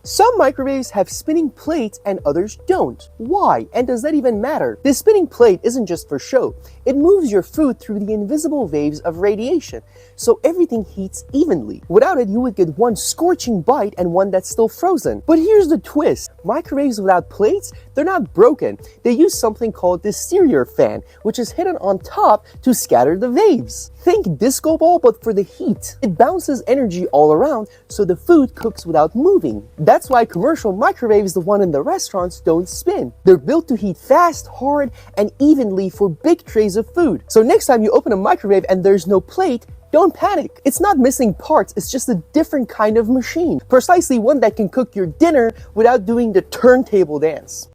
Some microwaves have spinning plates and others don't. Why? And does that even matter? The spinning plate isn't just for show. It moves your food through the invisible waves of radiation, so everything heats evenly. Without it, you would get one scorching bite and one that's still frozen. But here's the twist. Microwaves without plates, they're not broken. They use something called the Stereo fan, which is hidden on top to scatter the waves. Think disco ball, but for the heat. It bounces energy all around, so the food cooks without moving. That's why commercial microwaves, the one in the restaurants, don't spin. They're built to heat fast, hard, and evenly for big trays of food. So next time you open a microwave and there's no plate, don't panic. It's not missing parts, it's just a different kind of machine. Precisely one that can cook your dinner without doing the turntable dance.